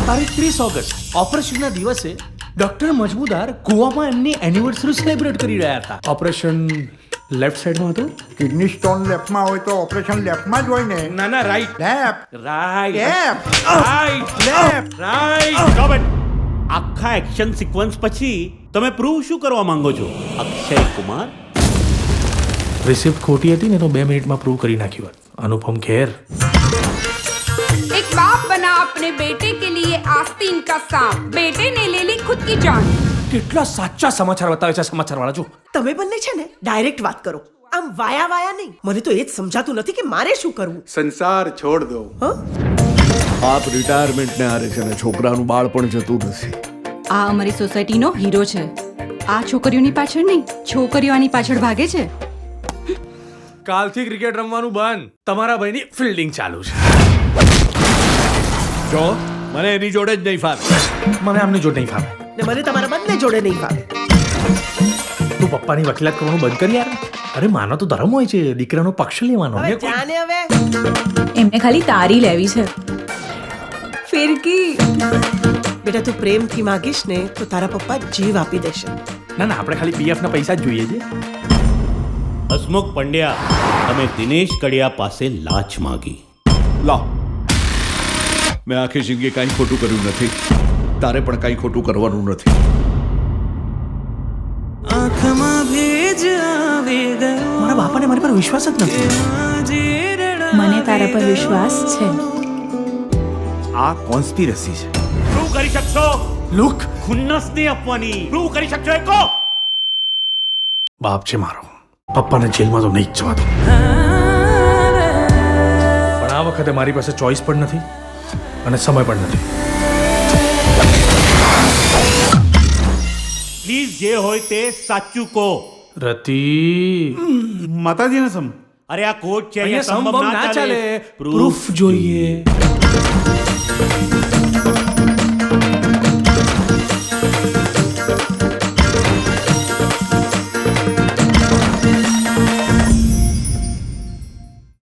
તારીખ 30 ઓગસ્ટ ઓપરેશનના દિવસે ડોક્ટર મજમુદાર ગોવામાં એમની એનિવર્સરી સેલિબ્રેટ કરી રહ્યા હતા. ઓપરેશન લેફ્ટ સાઈડમાં હતું. કિડની સ્ટોન લેફ્ટમાં હોય તો ઓપરેશન લેફ્ટમાં જ હોય ને. ના ના right left right left right right. Stop it! આખા એક્શન સિક્વન્સ પછી તમે પ્રૂવ શું કરવા માંગો છો અક્ષય કુમાર? રિસિપ્ટ ખોટી હતી ને તો 2 મિનિટમાં પ્રૂવ કરી નાખ્યું હોત. અનુપમ ખેર. एक बाप बना अपने बेटे के लिए आस्तीन का सांप, बेटे ने ले ली खुद की जान. કેટલા સાચા સમાચાર બતાવે છે સમાચાર વાળા. જો તમે બંને છે ને ડાયરેક્ટ વાત કરો, આમ વાયા વાયા નહીં. મને તો એ જ સમજાતું નથી કે મારે શું કરવું. સંસાર છોડ દો. આપ રિટાયરમેન્ટને હારે છે ને છોકરાનું બાળ પણ જતું નથી. આ અમારી સોસાયટીનો હીરો છે. આ છોકરીઓની પાછળ નહીં, છોકરીઓ આની પાછળ ભાગે છે. કાલથી ક્રિકેટ રમવાનું બંધ. તમારા ભાઈની ફિલ્ડિંગ ચાલુ છે. જો મને એની જોડે જ નહીં ફાવે. મને આમની જોડે નહીં ફાવે. ને મને તમારા બંને જોડે નહીં ફાવે. તું પપ્પાની વકીલાત કરવાનું બંધ કરી યાર. અરે માનો તો ધર્મ હોય છે, દીકરાનો પક્ષ લેવાનો. હવે ત્યાં ને હવે એમને ખાલી તારી લેવી છે. ફિરકી બેટા તું પ્રેમથી માગીશ ને તો તારા પપ્પા જીવ આપી દેશે. ના ના આપણે ખાલી પીએફ ના પૈસા જ જોઈએ છે. હસમુખ પંડ્યા, તમે દિનેશ કડિયા પાસે લાંચ માગી. લા, મેં આખી જિંદગી કાંઈ ખોટું કર્યું નથી. તારે પણ કાંઈ ખોટું કરવાનું નથી. મારા બાપાને મારી પર વિશ્વાસ જ નથી. મને તારા પર વિશ્વાસ છે. આ કોન્સ્પિરસી છે. પ્રૂવ કરી શકશો? લુક ખુન્નસ નહીં આપવાની. પ્રૂવ કરી શકશો એ કહો. બાપ છે મારો, પપ્પાને જેલમાં તો નહીં જ જવા દો. પણ આ વખતે મારી પાસે ચોઈસ પણ નથી અને સમય પણ નથી. પ્લીઝ જે હોય તે સાચું કહો. રતિ માતાજીને સમ અરે આ કોર્ટ છે, અહીંયા અહીંયા સંભવ સંભવ ના ચાલે. પ્રૂફ પ્રૂફ જોઈએ.